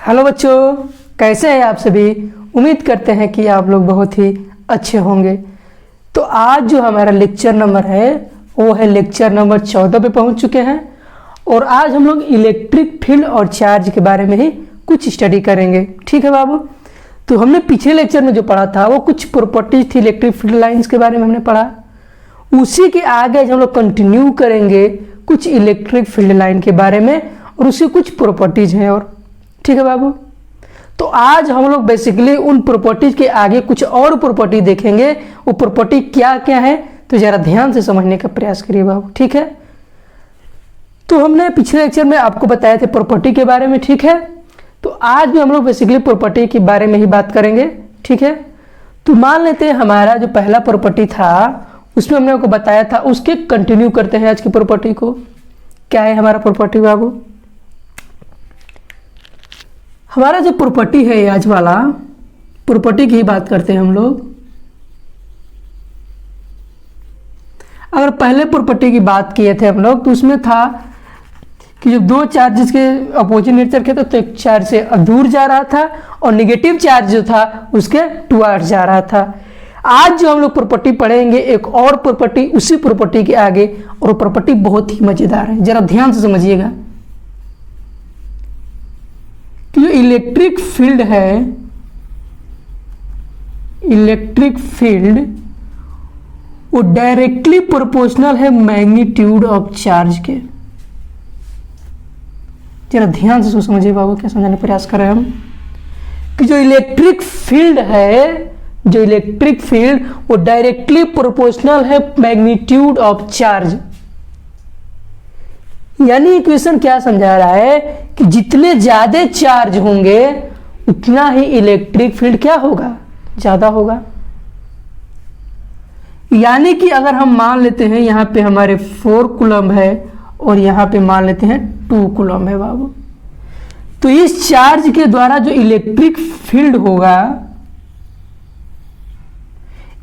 Hello बच्चों, कैसे हैं आप सभी। उम्मीद करते हैं कि आप लोग बहुत ही अच्छे होंगे। तो आज जो हमारा लेक्चर नंबर है वो है लेक्चर नंबर 14 पे पहुंच चुके हैं और आज हम लोग इलेक्ट्रिक फील्ड और चार्ज के बारे में ही कुछ स्टडी करेंगे। ठीक है बाबू। तो हमने पिछले लेक्चर में जो पढ़ा था वो कुछ प्रॉपर्टीज थी इलेक्ट्रिक फील्ड लाइंस के बारे में हमने पढ़ा। उसी के आगे हम लोग कंटिन्यू करेंगे कुछ इलेक्ट्रिक फील्ड लाइन के बारे में और उसकी कुछ प्रॉपर्टीज हैं। और ठीक है बाबू। तो आज हम लोग बेसिकली उन प्रॉपर्टीज के आगे कुछ और प्रॉपर्टी देखेंगे। वो प्रॉपर्टी क्या क्या है तो जरा ध्यान से समझने का प्रयास करिए बाबू। ठीक है। तो हमने पिछले लेक्चर में आपको बताए थे प्रॉपर्टी के बारे में। ठीक है। तो आज भी हम लोग बेसिकली प्रॉपर्टी के बारे में ही बात करेंगे। ठीक है। तो मान लेते हैं हमारा जो पहला प्रॉपर्टी था उसमें हमने आपको बताया था, उसके कंटिन्यू करते हैं आज की प्रॉपर्टी को। क्या है हमारा प्रॉपर्टी बाबू। हमारा जो प्रॉपर्टी है आज वाला प्रॉपर्टी की बात करते हैं हम लोग। अगर पहले प्रॉपर्टी की बात किए थे हम लोग तो उसमें था कि जब दो चार्जेस के अपोजिट नेचर के तो एक चार्ज से दूर जा रहा था और नेगेटिव चार्ज जो था उसके टुवर्ड्स जा रहा था। आज जो हम लोग प्रॉपर्टी पढ़ेंगे एक और प्रॉपर्टी उसी प्रॉपर्टी के आगे, और प्रॉपर्टी बहुत ही मजेदार है, जरा ध्यान से समझिएगा कि जो इलेक्ट्रिक फील्ड है, इलेक्ट्रिक फील्ड वो डायरेक्टली प्रोपोर्शनल है मैग्नीट्यूड ऑफ चार्ज के। जरा ध्यान से समझिए बाबू, क्या समझाने का प्रयास कर रहे हैं हम कि जो इलेक्ट्रिक फील्ड है, जो इलेक्ट्रिक फील्ड वो डायरेक्टली प्रोपोर्शनल है मैग्नीट्यूड ऑफ चार्ज। यानी इक्वेशन क्या समझा रहा है कि जितने ज्यादा चार्ज होंगे उतना ही इलेक्ट्रिक फील्ड क्या होगा, ज्यादा होगा। यानी कि अगर हम मान लेते हैं यहां पे हमारे 4 कूलम है और यहां पे मान लेते हैं 2 कूलम है बाबू, तो इस चार्ज के द्वारा जो इलेक्ट्रिक फील्ड होगा,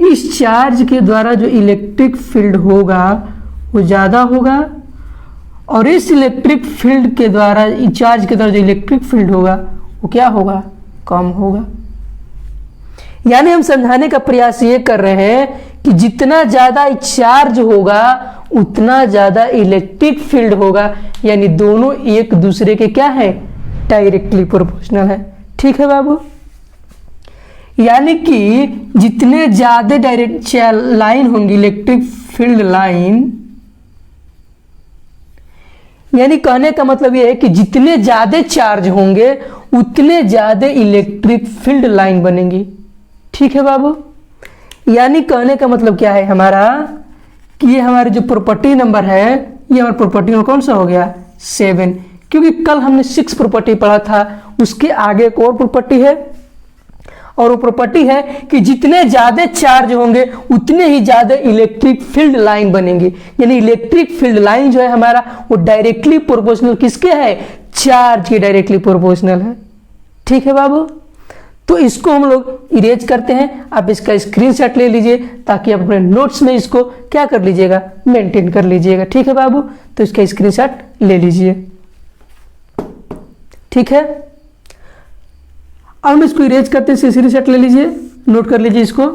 इस चार्ज के द्वारा जो इलेक्ट्रिक फील्ड होगा वो ज्यादा होगा और इस इलेक्ट्रिक फील्ड के द्वारा, चार्ज के द्वारा जो इलेक्ट्रिक फील्ड होगा वो क्या होगा, कम होगा। यानी हम समझाने का प्रयास ये कर रहे हैं कि जितना ज्यादा चार्ज होगा उतना ज्यादा इलेक्ट्रिक फील्ड होगा। यानी दोनों एक दूसरे के क्या है, डायरेक्टली प्रोपोर्शनल है। ठीक है बाबू। यानी कि जितने ज्यादा डायरेक्ट लाइन होंगी इलेक्ट्रिक फील्ड लाइन, यानी कहने का मतलब यह है कि जितने ज्यादा चार्ज होंगे उतने ज्यादा इलेक्ट्रिक फील्ड लाइन बनेंगी। ठीक है बाबू। यानी कहने का मतलब क्या है हमारा कि ये हमारे जो प्रॉपर्टी नंबर है ये हमारा प्रॉपर्टी नंबर कौन सा हो गया, 7। क्योंकि कल हमने 6 प्रॉपर्टी पढ़ा था, उसके आगे एक और प्रॉपर्टी है और वो प्रॉपर्टी है कि जितने ज्यादा चार्ज होंगे उतने ही ज्यादा इलेक्ट्रिक फील्ड लाइन बनेंगी। यानी इलेक्ट्रिक फील्ड लाइन जो है हमारा वो डायरेक्टली प्रोपोर्शनल किसके है, चार्ज के डायरेक्टली प्रोपोर्शनल है। ठीक है बाबू। तो इसको हम लोग इरेज करते हैं। आप इसका स्क्रीनशॉट ले लीजिए ताकि आप अपने नोट्स में इसको क्या कर लीजिएगा, मेंटेन कर लीजिएगा। ठीक है बाबू। तो इसका स्क्रीनशॉट ले लीजिए। ठीक है। अब हम इसको इरेज करते हैं, स्क्रीनशॉट ले लीजिए, नोट कर लीजिए इसको।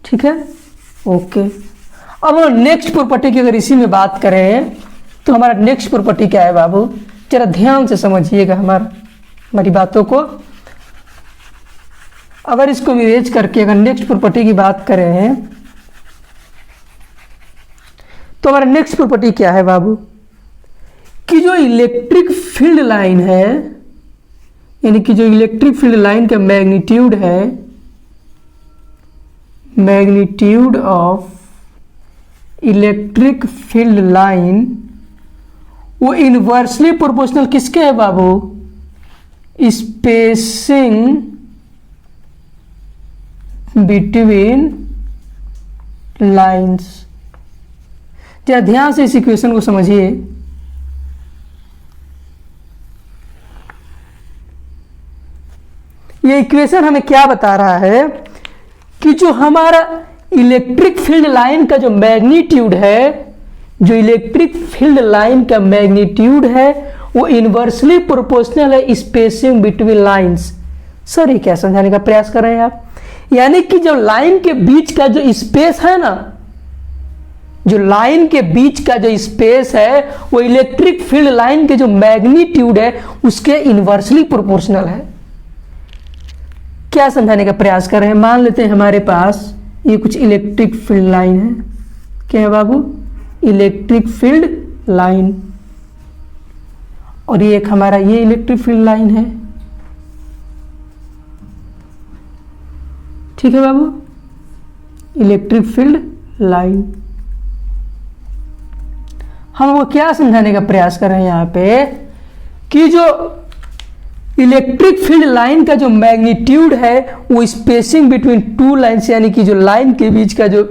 ठीक है। ओके। अब हम नेक्स्ट प्रॉपर्टी की अगर इसी में बात करें तो हमारा नेक्स्ट प्रॉपर्टी क्या है बाबू, जरा ध्यान से समझिएगा हमारी बातों को। अगर इसको इरेज करके अगर नेक्स्ट प्रॉपर्टी की बात करें तो हमारा नेक्स्ट प्रॉपर्टी क्या है बाबू कि जो इलेक्ट्रिक फील्ड लाइन है, यानी कि जो इलेक्ट्रिक फील्ड लाइन का मैग्नीट्यूड है, magnitude of electric field line वो इनवर्सली प्रोपोर्शनल किसके है बाबू, स्पेसिंग बिटवीन लाइंस। जरा ध्यान से इस इक्वेशन को समझिए। ये इक्वेशन हमें क्या बता रहा है कि जो हमारा इलेक्ट्रिक फील्ड लाइन का जो मैग्नीट्यूड है, जो इलेक्ट्रिक फील्ड लाइन का मैग्नीट्यूड है वो इनवर्सली प्रोपोर्शनल है स्पेसिंग बिटवीन लाइंस। सर ये क्या समझाने का प्रयास कर रहे हैं आप? यानी कि जो लाइन के बीच का जो स्पेस है ना, जो लाइन के बीच का जो स्पेस है वो इलेक्ट्रिक फील्ड लाइन के जो मैग्नीट्यूड है उसके इनवर्सली प्रोपोर्शनल है। क्या समझाने का प्रयास कर रहे हैं? मान लेते हैं हमारे पास ये कुछ इलेक्ट्रिक फील्ड लाइन है। क्या है बाबू? Electric field line. और ये एक हमारा ये इलेक्ट्रिक फील्ड लाइन है। ठीक है बाबू, इलेक्ट्रिक फील्ड लाइन। हम वो क्या समझाने का प्रयास कर रहे हैं यहाँ पे कि जो इलेक्ट्रिक फील्ड लाइन का जो मैग्नीट्यूड है वो स्पेसिंग बिटवीन टू लाइन्स, यानी कि जो लाइन के बीच का जो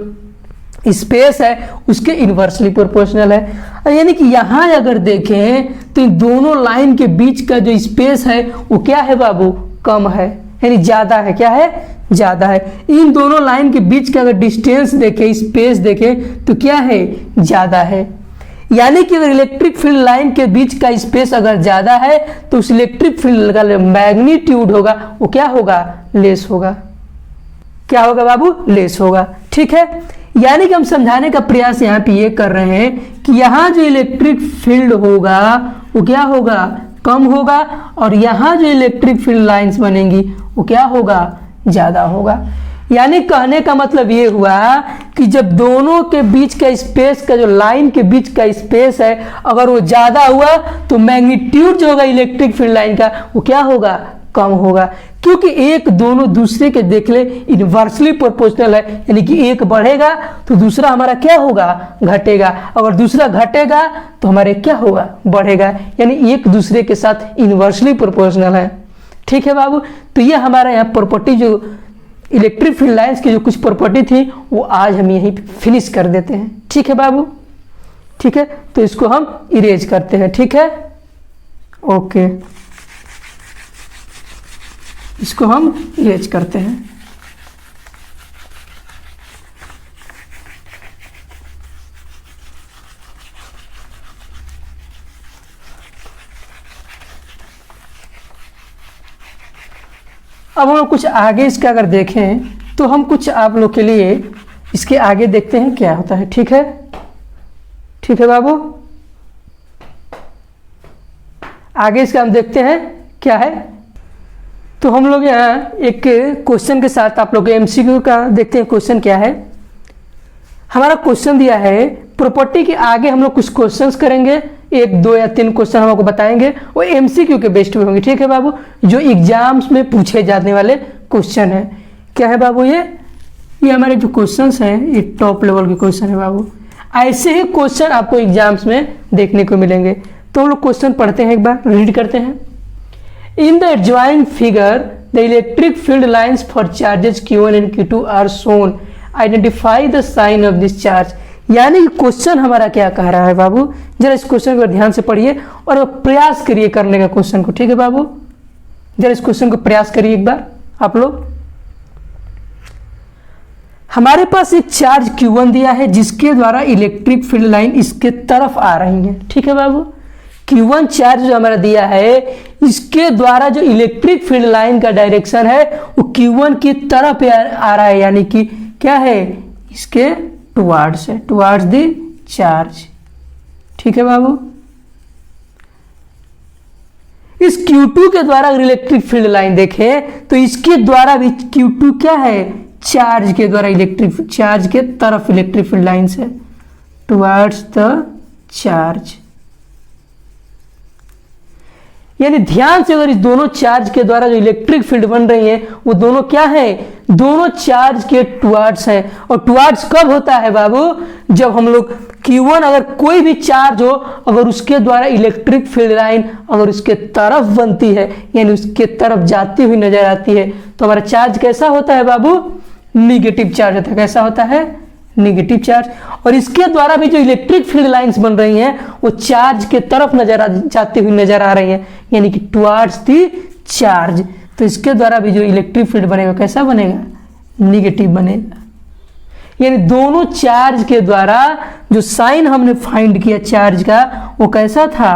स्पेस है उसके इनवर्सली प्रोपोर्शनल है। यानी कि यहां अगर देखें तो इन दोनों लाइन के बीच का जो स्पेस है वो क्या है बाबू? कम है, यानी ज्यादा है। क्या है? ज्यादा है। इन दोनों लाइन के बीच का अगर डिस्टेंस देखें, स्पेस देखें तो क्या है? ज्यादा है। यानी कि अगर इलेक्ट्रिक फील्ड लाइन के बीच का स्पेस अगर ज्यादा है तो उस इलेक्ट्रिक फील्ड का मैग्नीट्यूड होगा वो क्या होगा? लेस होगा। क्या होगा बाबू? लेस होगा। ठीक है, यानी कि हम समझाने का प्रयास यहाँ पे ये कर रहे हैं कि यहाँ जो इलेक्ट्रिक फील्ड होगा वो क्या होगा? कम होगा, और यहाँ जो इलेक्ट्रिक फील्ड लाइंस बनेंगी वो क्या होगा? ज्यादा होगा। यानी कहने का मतलब ये हुआ कि जब दोनों के बीच का स्पेस का जो लाइन के बीच का स्पेस है अगर वो ज्यादा हुआ तो मैग्नीट्यूड जो होगा इलेक्ट्रिक फील्ड लाइन का वो क्या होगा? कम होगा, क्योंकि एक दोनों दूसरे के देख ले इनवर्सली प्रोपोर्शनल है। यानी कि एक बढ़ेगा तो दूसरा हमारा क्या होगा? घटेगा। अगर दूसरा घटेगा तो हमारे क्या होगा? बढ़ेगा। यानी एक दूसरे के साथ इनवर्सली प्रोपोर्शनल है। ठीक है बाबू, तो ये हमारा यहाँ प्रॉपर्टी जो इलेक्ट्रिक फील्ड लाइंस की जो कुछ प्रॉपर्टी थी वो आज हम यहीं फिनिश कर देते हैं। ठीक है बाबू? ठीक है, तो इसको हम इरेज करते हैं। ठीक है, ओके, इसको हम इरेज करते हैं। अब हम लोग कुछ आगे इसका अगर देखें तो हम कुछ आप लोग के लिए इसके आगे देखते हैं क्या होता है। ठीक है, ठीक है बाबू, आगे इसका हम देखते हैं क्या है। तो हम लोग यहाँ एक क्वेश्चन के साथ आप लोग एमसीक्यू का देखते हैं। क्वेश्चन क्या है? हमारा क्वेश्चन दिया है प्रॉपर्टी के आगे हम लोग कुछ क्वेश्चंस करेंगे, 1, 2 या 3 क्वेश्चन हम आपको बताएंगे, वो एमसीक्यू के बेस्ड पे होंगे। ठीक है बाबू, जो एग्जाम्स में पूछे जाने वाले क्वेश्चन है। क्या है बाबू? ये हमारे जो क्वेश्चंस हैं ये टॉप लेवल के क्वेश्चन है बाबू। ऐसे ही क्वेश्चन आपको एग्जाम्स में देखने को मिलेंगे। तो हम लोग क्वेश्चन पढ़ते हैं, एक बार रीड करते हैं। In the adjoint figure the electric field lines for charges Q1 and Q2 are shown, identify the sign of this charge. यानी क्वेश्चन हमारा क्या कह रहा है बाबू? जरा इस क्वेश्चन को ध्यान से पढ़िए और प्रयास करिए करने का क्वेश्चन को। ठीक है बाबू, जरा इस क्वेश्चन को प्रयास करिए एक बार आप लोग। हमारे पास एक चार्ज Q1 दिया है जिसके द्वारा इलेक्ट्रिक फील्ड लाइन इसके तरफ आ रही है। ठीक है बाबू, Q1 चार्ज जो हमारा दिया है इसके द्वारा जो इलेक्ट्रिक फील्ड लाइन का डायरेक्शन है वो Q1 की तरफ आ रहा है, यानी कि क्या है? इसके टुवार्ड्स है, टुवार्ड्स द चार्ज। ठीक है बाबू, इस Q2 के द्वारा अगर इलेक्ट्रिक फील्ड लाइन देखें तो इसके द्वारा भी Q2 क्या है? चार्ज के द्वारा इलेक्ट्रिक चार्ज के तरफ इलेक्ट्रिक फील्ड लाइन्स है, टुवार्ड्स द चार्ज। यानी ध्यान से अगर इस दोनों चार्ज के द्वारा जो इलेक्ट्रिक फील्ड बन रही है वो दोनों क्या है? दोनों चार्ज के टुवार्ड्स हैं। और टुवार्ड्स कब होता है बाबू? जब हम लोग Q1 अगर कोई भी चार्ज हो अगर उसके द्वारा इलेक्ट्रिक फील्ड लाइन अगर उसके तरफ बनती है यानी उसके तरफ जाती हुई नजर आती है तो हमारा चार्ज कैसा होता है बाबू? निगेटिव चार्ज होता है। कैसा होता है? Negative charge. और इसके द्वारा भी जो इलेक्ट्रिक फील्ड लाइंस बन रही हैं वो चार्ज के तरफ जाती हुई नजर आ रही हैं, यानी कि टुवार्ड्स दी चार्ज। तो इसके द्वारा भी जो इलेक्ट्रिक फील्ड बनेगा कैसा बनेगा? निगेटिव बनेगा। यानी दोनों चार्ज के द्वारा जो साइन हमने फाइंड किया चार्ज का वो कैसा था?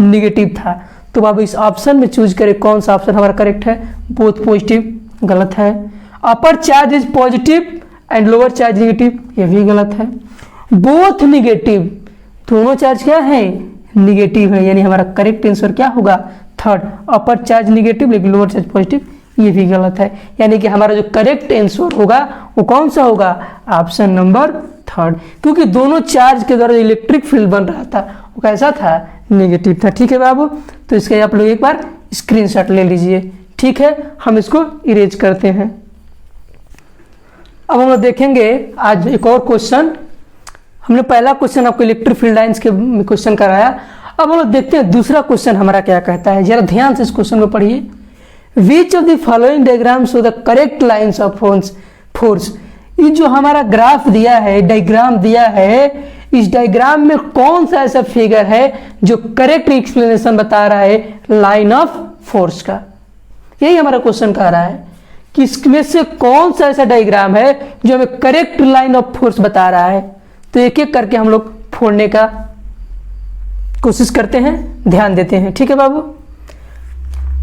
निगेटिव था। तो बाबू इस ऑप्शन में चूज करें कौन सा ऑप्शन हमारा करेक्ट है। बोथ पॉजिटिव गलत है। Upper charge is positive and lower charge negative, ये भी गलत है। बोथ निगेटिव, दोनों चार्ज क्या है, निगेटिव है, यानी हमारा करेक्ट आंसर क्या होगा, थर्ड। अपर चार्ज निगेटिव लेकिन लोअर चार्ज पॉजिटिव, ये भी गलत है। यानी कि हमारा जो करेक्ट आंसर होगा वो कौन सा होगा, ऑप्शन नंबर थर्ड। क्योंकि दोनों चार्ज के द्वारा इलेक्ट्रिक फील्ड बन रहा था वो कैसा था, नेगेटिव था। ठीक है बाबू, तो इसके आप लोग एक बार स्क्रीनशॉट ले लीजिए। ठीक है, हम इसको इरेज करते हैं। अब हम लोग देखेंगे आज एक और क्वेश्चन। हमने पहला क्वेश्चन आपको इलेक्ट्रिक फील्ड लाइंस के क्वेश्चन कराया। अब हम लोग देखते हैं दूसरा क्वेश्चन हमारा क्या कहता है। जरा ध्यान से इस क्वेश्चन को पढ़िए। Which of the following diagram show the correct lines of force. ये जो हमारा ग्राफ दिया है, डायग्राम दिया है, इस डायग्राम में कौन सा ऐसा फिगर है जो करेक्ट एक्सप्लेनेशन बता रहा है लाइन ऑफ फोर्स का। यही हमारा क्वेश्चन कह रहा है कि इसमें से कौन सा ऐसा डायग्राम है जो हमें करेक्ट लाइन ऑफ फोर्स बता रहा है। तो एक एक करके हम लोग फोड़ने का कोशिश करते हैं, ध्यान देते हैं। ठीक है बाबू,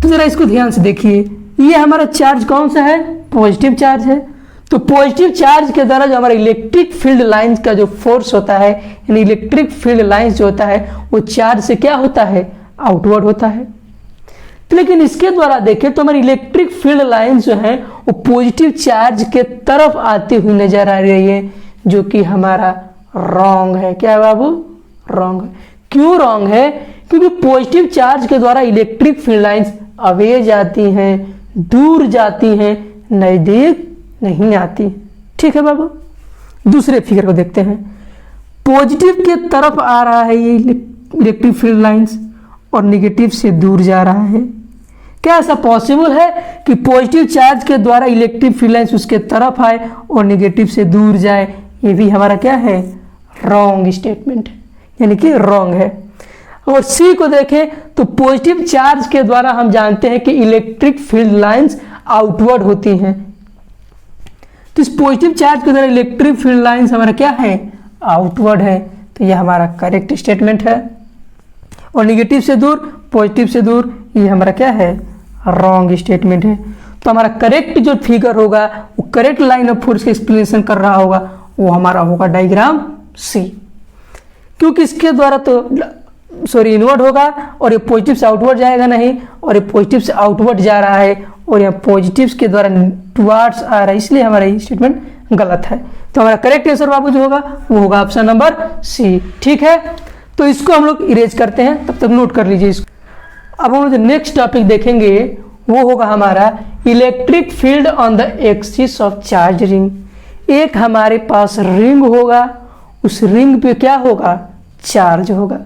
तो जरा इसको ध्यान से देखिए। ये हमारा चार्ज कौन सा है, पॉजिटिव चार्ज है। तो पॉजिटिव चार्ज के द्वारा जो हमारा इलेक्ट्रिक फील्ड लाइंस का जो फोर्स होता है, यानी इलेक्ट्रिक फील्ड लाइंस जो होता है वो चार्ज से क्या होता है, आउटवर्ड होता है। तो लेकिन इसके द्वारा देखें तो हमारी इलेक्ट्रिक फील्ड लाइंस जो है वो पॉजिटिव चार्ज के तरफ आती हुई नजर आ रही है, जो कि हमारा रॉन्ग है। क्या है बाबू, रॉन्ग है। क्यों रॉन्ग है, क्योंकि पॉजिटिव चार्ज के द्वारा इलेक्ट्रिक फील्ड लाइंस अवे जाती हैं, दूर जाती हैं, नजदीक नहीं आती। ठीक है बाबू, दूसरे फिगर को देखते हैं। पॉजिटिव के तरफ आ रहा है ये इलेक्ट्रिक फील्ड लाइंस और निगेटिव से दूर जा रहा है। क्या ऐसा पॉसिबल है कि पॉजिटिव चार्ज के द्वारा इलेक्ट्रिक फील्ड लाइंस उसके तरफ आए और निगेटिव से दूर जाए। ये भी हमारा क्या है, रॉन्ग स्टेटमेंट, यानी कि रॉन्ग है। और सी को देखें तो पॉजिटिव चार्ज के द्वारा हम जानते हैं कि इलेक्ट्रिक फील्ड लाइंस आउटवर्ड होती हैं। तो इस पॉजिटिव चार्ज के द्वारा इलेक्ट्रिक फील्ड लाइंस हमारा क्या है, आउटवर्ड है। तो यह हमारा करेक्ट स्टेटमेंट है। और निगेटिव से दूर, पॉजिटिव से दूर, ये हमारा क्या है, रॉन्ग स्टेटमेंट है। तो हमारा करेक्ट जो फिगर होगा वो करेक्ट लाइन ऑफ फोर्स का एक्सप्लेनेशन कर रहा होगा, वो हमारा होगा डायग्राम सी। क्योंकि इसके द्वारा तो इनवर्ड होगा और ये पॉजिटिव से आउटवर्ड जाएगा नहीं, और ये पॉजिटिव से आउटवर्ड जा रहा है और यहाँ पॉजिटिव के द्वारा टुवार्ड्स आ रहा है, इसलिए हमारा ये स्टेटमेंट गलत है। तो हमारा करेक्ट आंसर बाबू जो होगा वो होगा ऑप्शन नंबर सी। ठीक है, तो इसको हम लोग इरेज करते हैं, तब तक नोट कर लीजिए इसको। अब हम लोग जो नेक्स्ट टॉपिक देखेंगे वो होगा हमारा electric field on the axis of charge ring. एक हमारे पास रिंग होगा, उस रिंग पे क्या होगा, चार्ज होगा।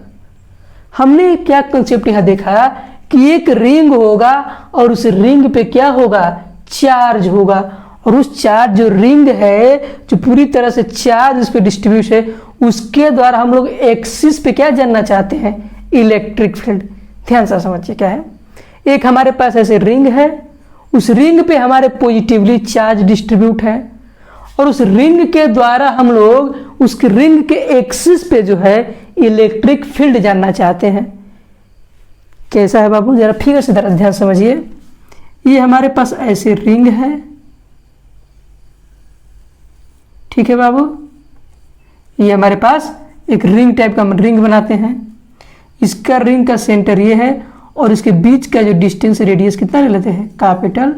हमने क्या कंसेप्ट यहाँ देखा कि एक रिंग होगा और उस रिंग पे क्या होगा, चार्ज होगा। और उस चार्ज जो रिंग है, जो पूरी तरह से चार्ज उस पर डिस्ट्रीब्यूट है, उसके द्वारा हम लोग एक्सिस पे क्या जानना चाहते हैं, इलेक्ट्रिक फील्ड। ध्यान से समझिए क्या है। एक हमारे पास ऐसे रिंग है, उस रिंग पे हमारे पॉजिटिवली चार्ज डिस्ट्रीब्यूट है, और उस रिंग के द्वारा हम लोग उस रिंग के एक्सिस पे जो है इलेक्ट्रिक फील्ड जानना चाहते हैं। कैसा है बाबू, जरा फिगर से जरा ध्यान समझिए। ये हमारे पास ऐसे रिंग है, ठीक है बाबू। ये हमारे पास एक रिंग टाइप का रिंग बनाते हैं। इसका रिंग का सेंटर ये है और इसके बीच का जो डिस्टेंस रेडियस कितना ले लेते हैं, कैपिटल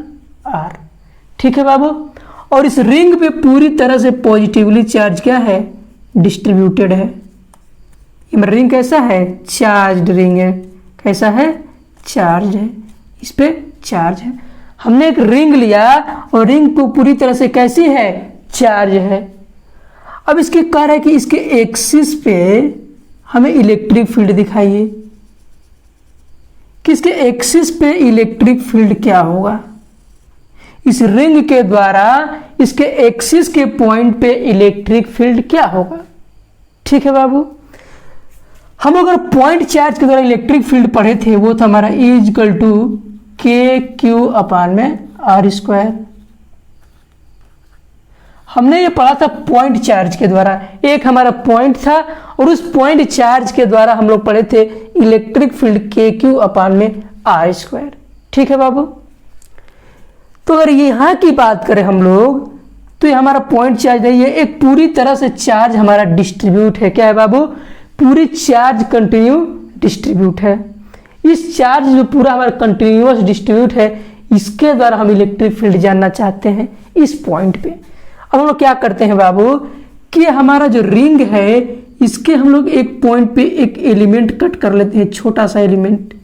आर। ठीक है बाबू। और इस रिंग पे पूरी तरह से पॉजिटिवली चार्ज क्या है, डिस्ट्रीब्यूटेड है। ये रिंग कैसा है, चार्ज रिंग है। कैसा है, चार्ज है, इस पे चार्ज है। हमने एक रिंग लिया और रिंग को पूरी तरह से कैसी है, चार्ज है। अब इसके कह रहा है कि इसके एक्सिस पे हमें इलेक्ट्रिक फील्ड दिखाइए कि इसके एक्सिस पे इलेक्ट्रिक फील्ड क्या होगा। इस रिंग के द्वारा इसके एक्सिस के पॉइंट पे इलेक्ट्रिक फील्ड क्या होगा। ठीक है बाबू। हम अगर पॉइंट चार्ज के द्वारा इलेक्ट्रिक फील्ड पढ़े थे वो था हमारा E = KQ/r²। हमने ये पढ़ा था पॉइंट चार्ज के द्वारा। एक हमारा पॉइंट था और उस पॉइंट चार्ज के द्वारा हम लोग पढ़े थे इलेक्ट्रिक फील्ड KQ अपान में R²। ठीक है बाबू। तो अगर यहाँ की बात करें हम लोग तो ये हमारा पॉइंट चार्ज है, ये एक पूरी तरह से चार्ज हमारा डिस्ट्रीब्यूट है। क्या है बाबू? पूरी चार्ज कंटिन्यू डिस्ट्रीब्यूट है। इस चार्ज जो पूरा हमारा कंटिन्यूअस डिस्ट्रीब्यूट है, इसके द्वारा हम इलेक्ट्रिक फील्ड जानना चाहते हैं इस पॉइंट पे। अब हम लोग क्या करते हैं बाबू कि हमारा जो रिंग है इसके हम लोग एक पॉइंट पे एक एलिमेंट कट कर लेते हैं, छोटा सा एलिमेंट,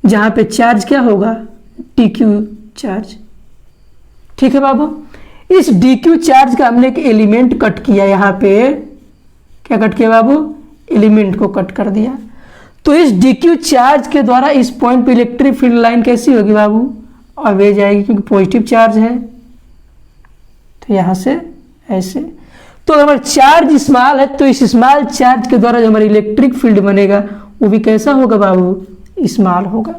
जहां पे चार्ज क्या होगा? DQ charge. ठीक है बाबू। इस DQ चार्ज का हमने एक एलिमेंट कट किया, यहां पे क्या कट किया बाबू? एलिमेंट को कट कर दिया। तो इस DQ चार्ज के द्वारा इस पॉइंट पे इलेक्ट्रिक फील्ड लाइन कैसी होगी बाबू? अवे जाएगी, क्योंकि पॉजिटिव चार्ज है। तो यहां से ऐसे, तो अगर चार्ज स्मॉल है तो इस स्मॉल चार्ज के द्वारा जो हमारा इलेक्ट्रिक फील्ड बनेगा वो भी कैसा होगा बाबू? स्मॉल होगा।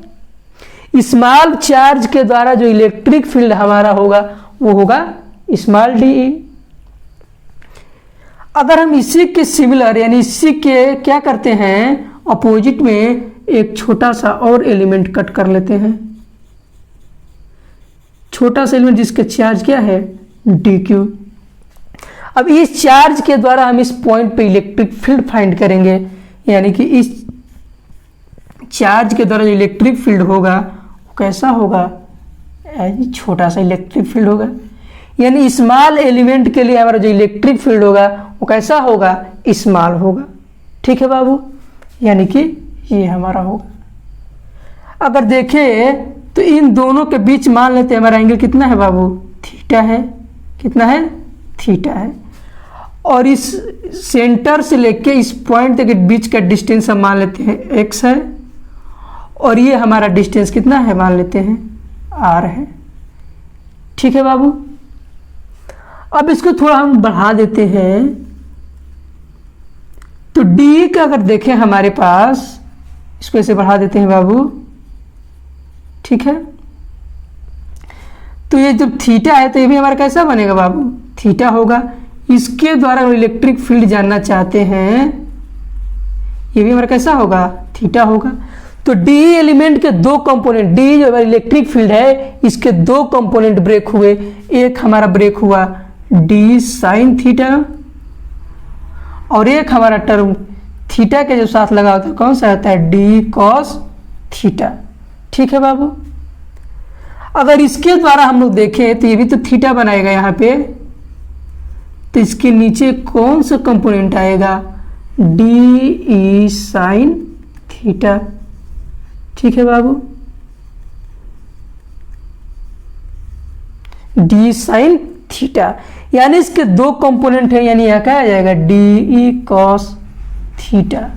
स्मॉल चार्ज के द्वारा जो इलेक्ट्रिक फील्ड हमारा होगा वो होगा स्मॉल DE। अगर हम इसी के सिमिलर यानी इसी के क्या करते हैं, अपोजिट में एक छोटा सा और एलिमेंट कट कर लेते हैं, छोटा सा एलिमेंट जिसका चार्ज क्या है? DQ। अब इस चार्ज के द्वारा हम इस पॉइंट पे इलेक्ट्रिक फील्ड फाइंड करेंगे, यानी कि इस चार्ज के द्वारा जो इलेक्ट्रिक फील्ड होगा वो कैसा होगा? छोटा सा इलेक्ट्रिक फील्ड होगा। यानी स्मॉल एलिमेंट के लिए हमारा जो इलेक्ट्रिक फील्ड होगा वो कैसा होगा? स्मॉल होगा। ठीक है बाबू। यानी कि ये हमारा होगा। अगर देखें तो इन दोनों के बीच मान लेते हैं हमारा एंगल कितना है बाबू? थीटा है। कितना है? थीटा है। और इस सेंटर से लेके इस पॉइंट तक के बीच का डिस्टेंस हम मान लेते हैं x है, और ये हमारा डिस्टेंस कितना है? मान लेते हैं r है। ठीक है बाबू। अब इसको थोड़ा हम बढ़ा देते हैं, तो D का अगर देखें हमारे पास, इसको ऐसे बढ़ा देते हैं बाबू। ठीक है। तो ये जब थीटा है तो ये भी हमारा कैसा बनेगा बाबू? थीटा होगा। इसके द्वारा हम इलेक्ट्रिक फील्ड जानना चाहते हैं, ये भी हमारा कैसा होगा? थीटा होगा। तो D एलिमेंट के दो कंपोनेंट, D जो हमारा इलेक्ट्रिक फील्ड है इसके दो कंपोनेंट ब्रेक हुए। एक हमारा ब्रेक हुआ D साइन थीटा, और एक हमारा टर्म थीटा के जो साथ लगा होता है कौन सा रहता है? D cos theta. ठीक है बाबू। अगर इसके द्वारा हम लोग देखें तो ये भी तो थीटा बनाएगा यहाँ पे, तो इसके नीचे कौन सा कंपोनेंट आएगा? DE sine theta. ठीक है बाबू। D साइन थीटा, यानी इसके दो कंपोनेंट है, यानी यह क्या आ जाएगा? DE cos theta.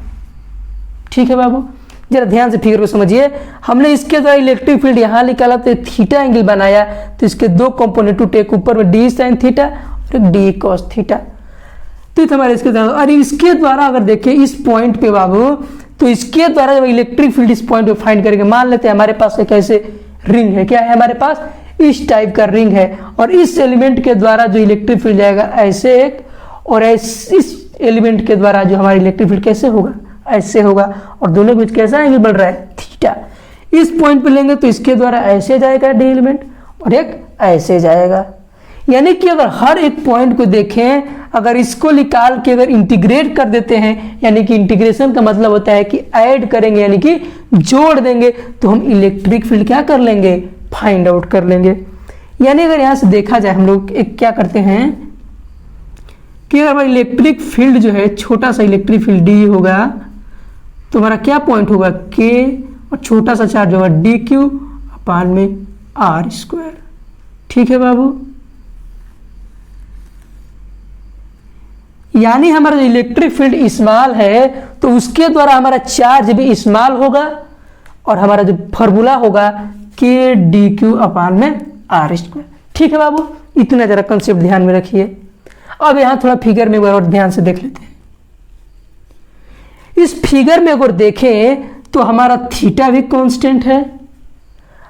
ठीक है बाबू। जरा ध्यान से फिगर को समझिए। हमने इसके द्वारा इलेक्ट्रिक फील्ड यहां निकाला तो थीटा एंगल बनाया, तो इसके दो कंपोनेंट टू टेक, ऊपर में D साइन थीटा और D कॉस थीटा। तो हमारे इसके द्वारा, और इसके द्वारा अगर देखें इस पॉइंट पे बाबू, तो इसके द्वारा जब इलेक्ट्रिक फील्ड इस पॉइंट पे फाइंड करेंगे, मान लेते हैं हमारे पास एक ऐसे रिंग है। क्या है हमारे पास? इस टाइप का रिंग है, और इस एलिमेंट के द्वारा जो इलेक्ट्रिक फील्ड जाएगा ऐसे एक, और इस एलिमेंट के द्वारा जो हमारा इलेक्ट्रिक फील्ड कैसे होगा? ऐसे होगा, और दोनों के बीच कैसा एंगल बन रहा है? थीटा। इस पॉइंट पे लेंगे तो इसके द्वारा ऐसे जाएगा D एलिमेंट, और एक ऐसे जाएगा। यानी कि अगर हर एक पॉइंट को देखें, अगर इसको निकाल के अगर इंटीग्रेट कर देते हैं, यानी कि इंटीग्रेशन का मतलब होता है कि ऐड करेंगे, यानी कि जोड़ देंगे, तो हम इलेक्ट्रिक फील्ड क्या कर लेंगे? फाइंड आउट कर लेंगे। यानी अगर यहां से देखा जाए, हम लोग एक क्या करते हैं कि अगर हमारा इलेक्ट्रिक फील्ड जो है, छोटा सा इलेक्ट्रिक फील्ड D होगा, तो हमारा क्या पॉइंट होगा? K, और छोटा सा चार्ज होगा DQ अपान में R²। ठीक है बाबू। यानी हमारा जो इलेक्ट्रिक फील्ड स्मॉल है तो उसके द्वारा हमारा चार्ज भी स्मॉल होगा, और हमारा जो फॉर्मूला होगा KDQ अपान में R²। ठीक है बाबू। इतना जरा कंसेप्ट ध्यान में रखिए। अब यहां थोड़ा फिगर में और ध्यान से देख लेते हैं। इस फिगर में अगर देखें तो हमारा थीटा भी कांस्टेंट है,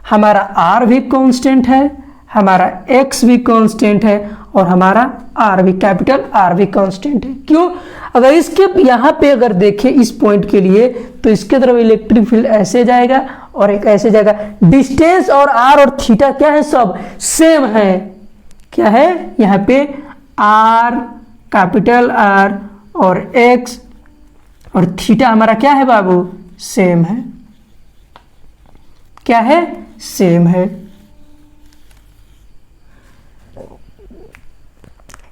हमारा R भी कांस्टेंट है, हमारा x भी कांस्टेंट है और हमारा r भी, कैपिटल R भी कांस्टेंट है। क्यों? अगर इसके यहाँ पे अगर देखें इस पॉइंट के लिए तो इसके तरफ इलेक्ट्रिक फील्ड ऐसे जाएगा और एक ऐसे जाएगा। डिस्टेंस और r और थीटा क्या है, सब सेम है। क्या है यहाँ पे r, कैपिटल R और x और थीटा हमारा क्या है बाबू, सेम है। क्या है, सेम है।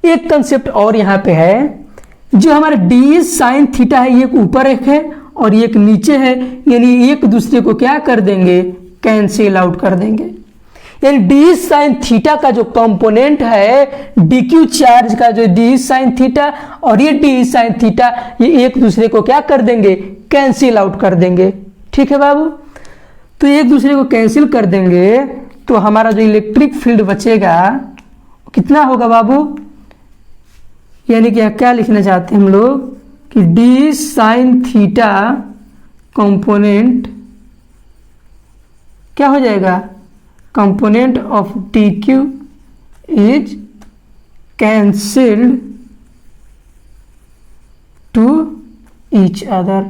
एक कंसेप्ट और यहां पे है, जो हमारा डी साइन थीटा है, एक ऊपर एक है और एक नीचे है, यानी एक दूसरे को क्या कर देंगे, कैंसिल आउट कर देंगे। यानी डी साइन थीटा का जो कंपोनेंट है, डी क्यू चार्ज का जो डी साइन थीटा और ये डी साइन थीटा, ये एक दूसरे को क्या कर देंगे, कैंसिल आउट कर देंगे। ठीक है बाबू, तो एक दूसरे को कैंसिल कर देंगे तो हमारा जो इलेक्ट्रिक फील्ड बचेगा कितना होगा बाबू, यानी कि क्या लिखना चाहते हैं हम लोग कि डी साइन थीटा कंपोनेंट क्या हो जाएगा, component of D Q is cancelled to each other.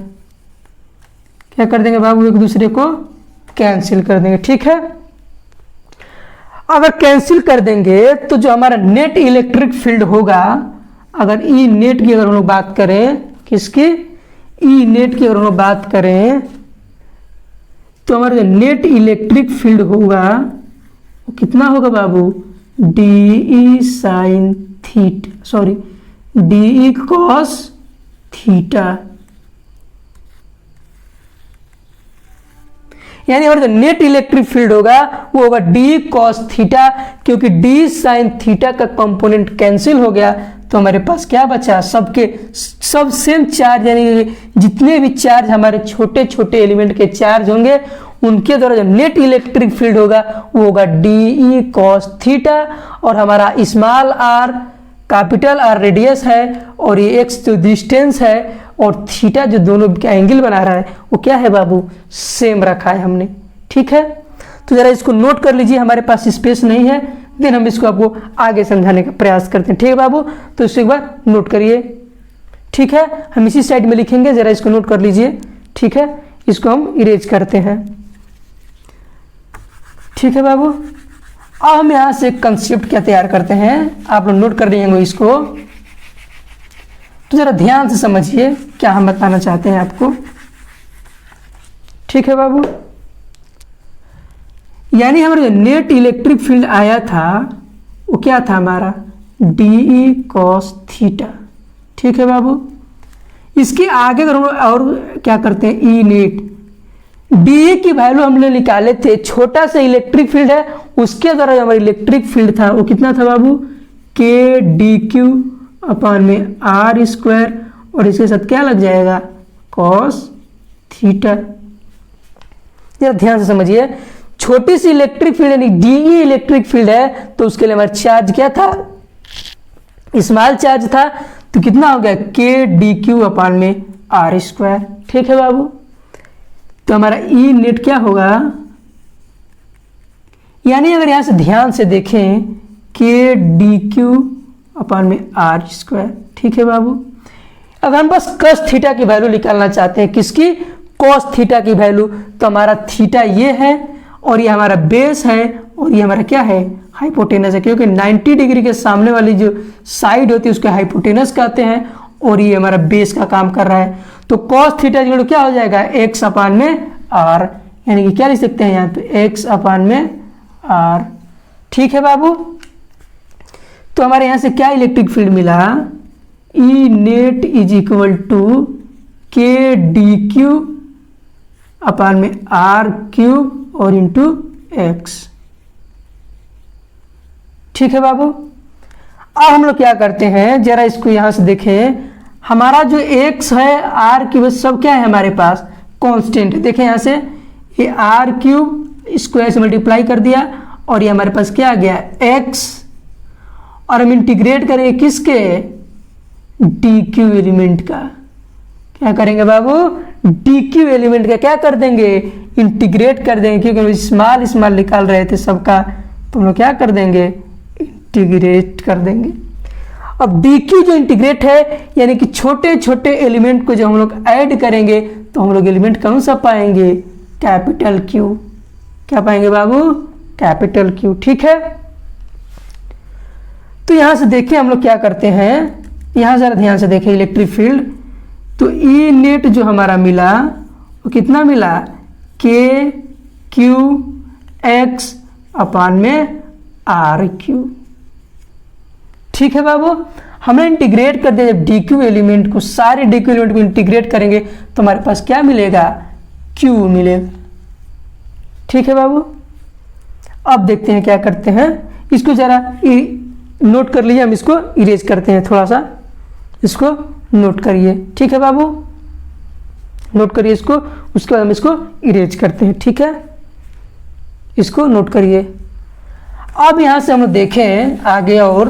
क्या कर देंगे बाबू, एक दूसरे को कैंसिल कर देंगे। ठीक है, अगर कैंसिल कर देंगे तो जो हमारा नेट इलेक्ट्रिक फील्ड होगा, अगर ई नेट की अगर हम लोग बात करें, किसकी, ई नेट की अगर हम लोग बात करें तो हमारा जो नेट इलेक्ट्रिक फील्ड होगा वो कितना होगा बाबू, D E sine theta, sorry D E cos theta. यानी हमारा जो नेट इलेक्ट्रिक फील्ड होगा वो होगा डी कॉस थीटा, क्योंकि डी साइन थीटा का कंपोनेंट कैंसिल हो गया तो हमारे पास क्या बचा, सब सेम चार्ज, यानी जितने भी चार्ज हमारे छोटे छोटे एलिमेंट के चार्ज होंगे उनके द्वारा जो नेट इलेक्ट्रिक फील्ड होगा वो होगा डी ई कॉस थीटा। और हमारा small R, capital R radius है और ये एक्स जो डिस्टेंस है और थीटा जो दोनों का एंगल बना रहा है वो क्या है बाबू, सेम रखा है हमने। ठीक है, तो जरा इसको नोट कर लीजिए, हमारे पास स्पेस नहीं है, देन हम इसको आपको आगे समझाने का प्रयास करते हैं। ठीक है बाबू, तो इसको एक बार नोट करिए। ठीक है, हम इसी साइड में लिखेंगे, जरा इसको नोट कर लीजिए। ठीक है, इसको हम इरेज करते हैं। ठीक है बाबू, अब हम यहां से कंसेप्ट क्या तैयार करते हैं, आप लोग नोट कर लेंगे इसको, तो जरा ध्यान से समझिए क्या हम बताना चाहते हैं आपको। ठीक है बाबू, यानी हमारा जो नेट इलेक्ट्रिक फील्ड आया था वो क्या था हमारा, डी ई कॉस थीटा। ठीक है बाबू, इसके आगे अगर हम और क्या करते हैं, ई नेट, डी की वैल्यू हमने निकाले थे, छोटा सा इलेक्ट्रिक फील्ड है, उसके द्वारा हमारा इलेक्ट्रिक फील्ड था वो कितना था बाबू, के डी क्यू अपॉन में आर स्क्वायर और इसके साथ क्या लग जाएगा, कॉस थीटा। जरा ध्यान से समझिए, छोटी सी इलेक्ट्रिक फील्ड यानी डीई इलेक्ट्रिक फील्ड है तो उसके लिए हमारा चार्ज क्या था, स्मॉल चार्ज था, तो कितना हो गया, के डी क्यू अपॉन में आर स्क्वायर। ठीक है बाबू, तो हमारा ई नेट क्या होगा, यानी अगर यहां से ध्यान से देखें, के डी क्यू अपॉन में आर स्क्वायर। ठीक है बाबू, अगर हम बस कॉस थीटा की वैल्यू निकालना चाहते हैं, किसकी, कॉस थीटा की वैल्यू, तो हमारा थीटा ये है और ये हमारा बेस है और ये हमारा क्या है, हाइपोटेनस है, क्योंकि 90 डिग्री के सामने वाली जो साइड होती है उसको हाइपोटेनस कहते हैं और ये हमारा बेस का काम कर रहा है। तो कॉस थीटा इक्वल टू क्या हो जाएगा, एक्स अपान में आर, यानी कि क्या लिख सकते हैं यहाँ पे, एक्स अपान में आर। ठीक है बाबू, तो हमारे यहाँ से क्या इलेक्ट्रिक फील्ड मिला, E net is equal to के डी क्यू अपान में आर क्यूब और इंटू एक्स। ठीक है बाबू, अब हम लोग क्या करते हैं, जरा इसको यहां से देखें, हमारा जो x है आर क्यूब सब क्या है हमारे पास, कांस्टेंट है। देखें यहां से, ये आर क्यूब स्क्वायर से मल्टीप्लाई कर दिया और ये हमारे पास क्या आ गया, x, और हम इंटीग्रेट करेंगे किसके, डी क्यू एलिमेंट का। क्या करेंगे बाबू, डी क्यू एलिमेंट का क्या कर देंगे, इंटीग्रेट कर देंगे, क्योंकि हम स्मॉल स्मॉल निकाल रहे थे सबका, तो हम लोग क्या कर देंगे, इंटीग्रेट कर देंगे। अब डी क्यू जो इंटीग्रेट है यानी कि छोटे छोटे एलिमेंट को जब हम लोग ऐड करेंगे तो हम लोग एलिमेंट कौन सा पाएंगे, कैपिटल क्यू। क्या पाएंगे बाबू, कैपिटल क्यू। ठीक है, तो यहां से देखिए हम लोग क्या करते हैं, यहां जरा ध्यान से देखें इलेक्ट्रिक फील्ड। तो ई नेट जो हमारा मिला वो कितना मिला, के क्यू एक्स अपान में आर क्यू। ठीक है बाबू, हमने इंटीग्रेट कर दिया। जब डी क्यू एलिमेंट को, सारे डी क्यू एलिमेंट को इंटीग्रेट करेंगे तो हमारे पास क्या मिलेगा, क्यू मिलेगा। ठीक है बाबू, अब देखते हैं क्या करते हैं, इसको जरा नोट कर लीजिए, हम इसको इरेज करते हैं, थोड़ा सा इसको नोट करिए। ठीक है बाबू, नोट करिए इसको, उसके बाद हम इसको इरेज करते हैं। ठीक है, इसको नोट करिए। अब यहां से हम देखें आगे और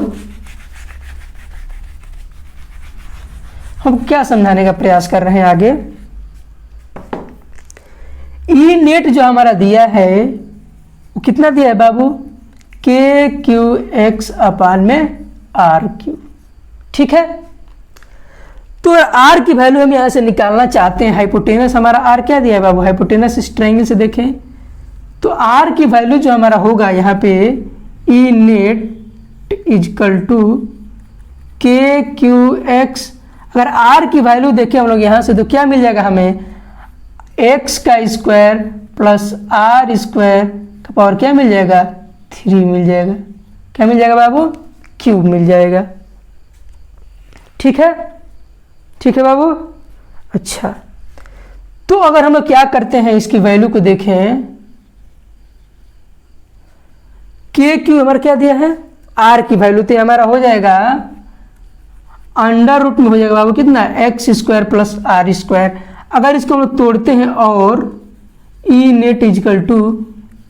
हम क्या समझाने का प्रयास कर रहे हैं आगे। ई नेट जो हमारा दिया है वो कितना दिया है बाबू, के क्यू एक्स अपान में आर क्यू। ठीक है, तो आर की वैल्यू हम यहां से निकालना चाहते हैं। हाइपोटेनस हमारा आर क्या दिया है बाबू, हाइपोटेनस इस ट्रायंगल से देखें तो आर की वैल्यू जो हमारा होगा यहाँ पे, ई net equal to K Q x. अगर आर की वैल्यू देखें हम लोग यहां से तो क्या मिल जाएगा हमें, एक्स का स्क्वायर प्लस आर स्क्वायर का पावर क्या मिल जाएगा, 3 मिल जाएगा। क्या मिल जाएगा बाबू, क्यूब मिल जाएगा। ठीक है, ठीक है बाबू। अच्छा, तो अगर हम लोग क्या करते हैं, इसकी वैल्यू को देखें, के क्यू हमारा क्या दिया है, आर की वैल्यू तो हमारा हो जाएगा अंडर रूट में हो जाएगा बाबू कितना, X square plus R square. अगर इसको हम लोग तोड़ते हैं और E net equal to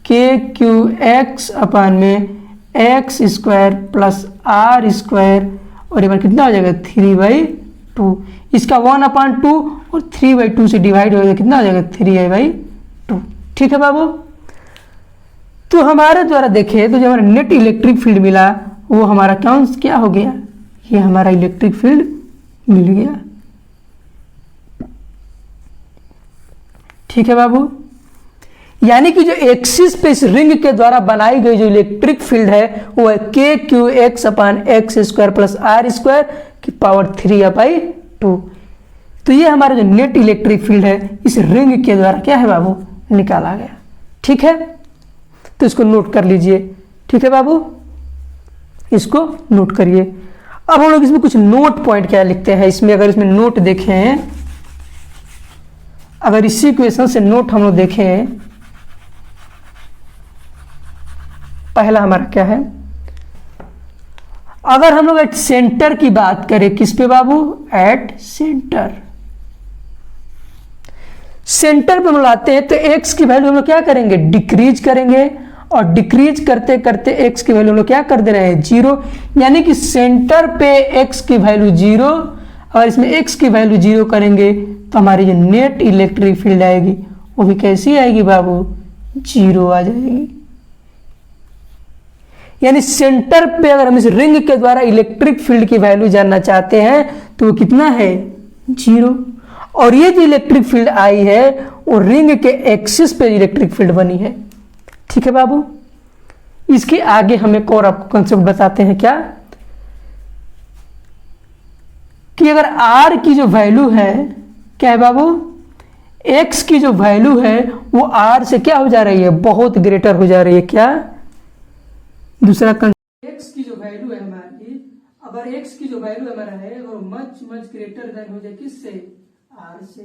K Q X upon में X square plus R square, और ये बार कितना हो जाएगा 3/2। इसका 1/2 और 3/2 से डिवाइड हो जाएगा, कितना हो जाएगा 3/2। ठीक है बाबू, तो हमारे द्वारा देखें तो जो हमारा नेट इलेक्ट्रिक फील्ड मिला वो हमारा क्या हो गया, ये हमारा इलेक्ट्रिक फील्ड मिल गया। ठीक है बाबू, यानी कि जो एक्सिस पे इस रिंग के द्वारा बनाई गई जो इलेक्ट्रिक फील्ड है वो है K Q X upon X square plus R square की पावर 3/2। तो ये हमारा जो नेट इलेक्ट्रिक फील्ड है इस रिंग के द्वारा क्या है बाबू, निकाला गया। ठीक है, तो इसको नोट कर लीजिए। ठीक है बाबू, इसको नोट करिए। अब हम लोग इसमें कुछ नोट पॉइंट क्या लिखते हैं, इसमें अगर इसमें नोट देखें, अगर इसी क्वेश्चन से नोट हम लोग देखें, पहला हमारा क्या है, अगर हम लोग एट सेंटर की बात करें, किस पे बाबू, एट सेंटर। सेंटर पे हम लाते हैं तो एक्स की वैल्यू हम लोग क्या करेंगे, डिक्रीज करेंगे, और डिक्रीज करते करते एक्स की वैल्यू हम लोग क्या कर दे रहे हैं, 0। यानी कि सेंटर पे एक्स की वैल्यू 0, और इसमें एक्स की वैल्यू 0 करेंगे तो हमारी जो नेट इलेक्ट्रिक फील्ड आएगी वो भी कैसी आएगी बाबू, 0 आ जाएगी। यानी सेंटर पे अगर हम इस रिंग के द्वारा इलेक्ट्रिक फील्ड की वैल्यू जानना चाहते हैं तो वो कितना है, 0। और ये जो इलेक्ट्रिक फील्ड आई है वो रिंग के एक्सिस पे इलेक्ट्रिक फील्ड बनी है। ठीक है बाबू, इसके आगे हम एक और आपको कंसेप्ट बताते हैं, क्या कि अगर r की जो वैल्यू है, क्या है बाबू, x की जो वैल्यू है वो r से क्या हो जा रही है, बहुत ग्रेटर हो जा रही है। क्या, दूसरा x की जो वैल्यू है हमारी, अगर x की जो वैल्यू हमारा है वो मच मच ग्रेटर देन हो जाए किससे, r से।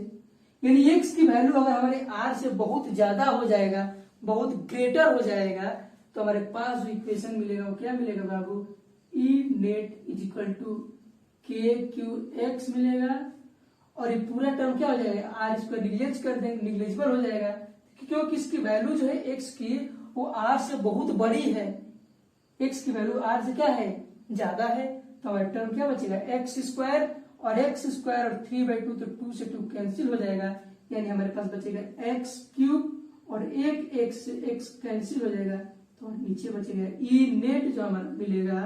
यानी x की वैल्यू अगर हमारे r से बहुत ज्यादा हो जाएगा, बहुत ग्रेटर हो जाएगा, तो हमारे पास जो इक्वेशन मिलेगा वो क्या मिलेगा बाबू, E net is equal to K Q x मिलेगा, और ये पूरा टर्म क्या हो जाएगा, आर स्क्वायर निगलेज कर देंगे, निगलेजिबल हो जाएगा, क्योंकि इसकी वैल्यू जो है एक्स की वो आर से बहुत बड़ी है, एक्स की वैल्यू आर से क्या है, ज्यादा है। तो हमारा टर्म क्या बचेगा, एक्स स्क्वायर और एक्स स्क्वायर और 3/2, तो 2 से 2 कैंसिल हो जाएगा, यानी हमारे पास बचेगा एक्स क्यूब, और एक एक्स से एक्स कैंसिल हो जाएगा, तो नीचे बचेगा ई नेट जो हमारा मिलेगा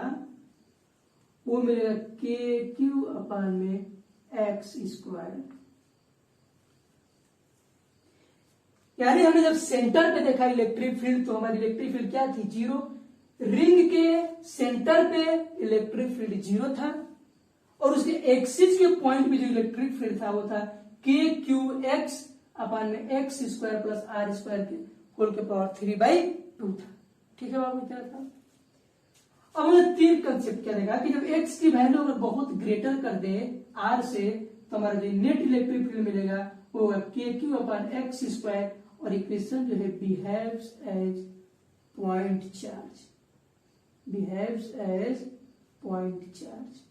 वो मिलेगा के क्यू अपान में एक्स स्क्वायर। यानी हमने जब सेंटर पे देखा इलेक्ट्रिक फील्ड तो हमारी इलेक्ट्रिक फील्ड क्या थी, जीरो। रिंग के सेंटर पे इलेक्ट्रिक फील्ड जीरो था और उसके एक्सिस के पॉइंट पे जो इलेक्ट्रिक फील्ड था वो था के क्यू एक्स अपान में X square plus R square के होल के पावर 3/2 था। ठीक है बाबू, इतना था। अब मुझे तीन कंसेप्ट क्या देगा कि जब x की वैल्यू अगर बहुत ग्रेटर कर दे r से तो हमारा जो नेट इलेक्ट्रिक फील्ड मिलेगा वो होगा K Q upon X square और इक्वेशन जो है behaves as point charge, behaves as point charge.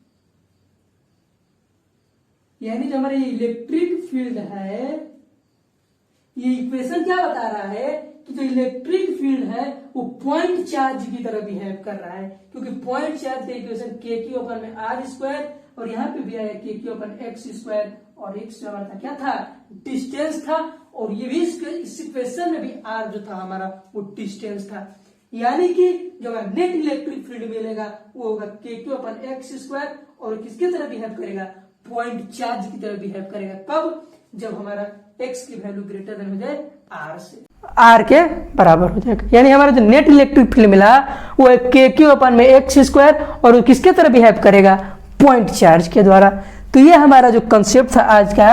यानी जो हमारा इलेक्ट्रिक फील्ड है ये इक्वेशन क्या बता रहा है कि जो इलेक्ट्रिक फील्ड है वो पॉइंट चार्ज की तरह बिहेव कर रहा है, क्योंकि पॉइंट चार्ज का इक्वेशन के क्यू अपन में आर स्क्वायर और यहाँ पे भी आया के क्यू अपन एक्स स्क्वायर और एक्स जो हमारा था क्या था, डिस्टेंस था। और ये भी इस इक्वेशन में भी आर जो था हमारा वो डिस्टेंस था। यानी कि जो हमारा नेट इलेक्ट्रिक फील्ड मिलेगा वो होगा के क्यू अपन एक्स स्क्वायर और किसकी तरह बिहेव करेगा, पॉइंट चार्ज की तरह बिहेव करेगा। कब, जब हमारा एक्स की वैल्यू ग्रेटर देन हो जाए आर से, आर के बराबर हो जाएगा। यानी हमारा जो नेट इलेक्ट्रिक फील्ड मिला वो के क्यू अपन में एक्स स्क्वायर और वो किसके तरह बिहेव करेगा, पॉइंट चार्ज के द्वारा। तो ये हमारा जो कंसेप्ट था आज का,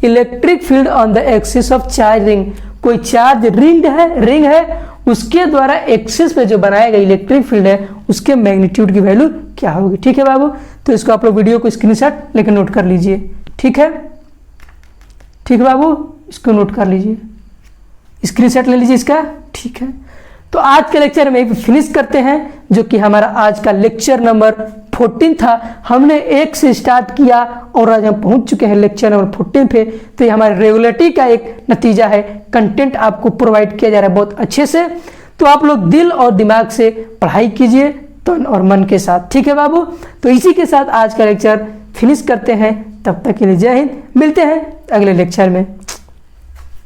electric field on the axis of charge ring. कोई चार्ज रिंग है उसके द्वारा एक्सिस पे जो बनाया गया इलेक्ट्रिक फील्ड है उसके मैग्नीट्यूड की वैल्यू क्या होगी। ठीक है बाबू, तो इसको आप लोग वीडियो को स्क्रीनशॉट लेकर नोट कर लीजिए। ठीक है, ठीक है बाबू, इसको नोट कर लीजिए, स्क्रीनशॉट ले लीजिए इसका। ठीक है, तो आज के लेक्चर में एक फिनिश करते हैं जो कि हमारा आज का लेक्चर नंबर 14 था। हमने 1 से स्टार्ट किया और आज हम पहुंच चुके हैं लेक्चर नंबर 14 पे। तो ये हमारे रेगुलरिटी का एक नतीजा है, कंटेंट आपको प्रोवाइड किया जा रहा है बहुत अच्छे से। तो आप लोग दिल और दिमाग से पढ़ाई कीजिए, तन और मन के साथ। ठीक है बाबू, तो इसी के साथ आज का लेक्चर फिनिश करते हैं। तब तक के लिए जय हिंद, मिलते हैं अगले लेक्चर में।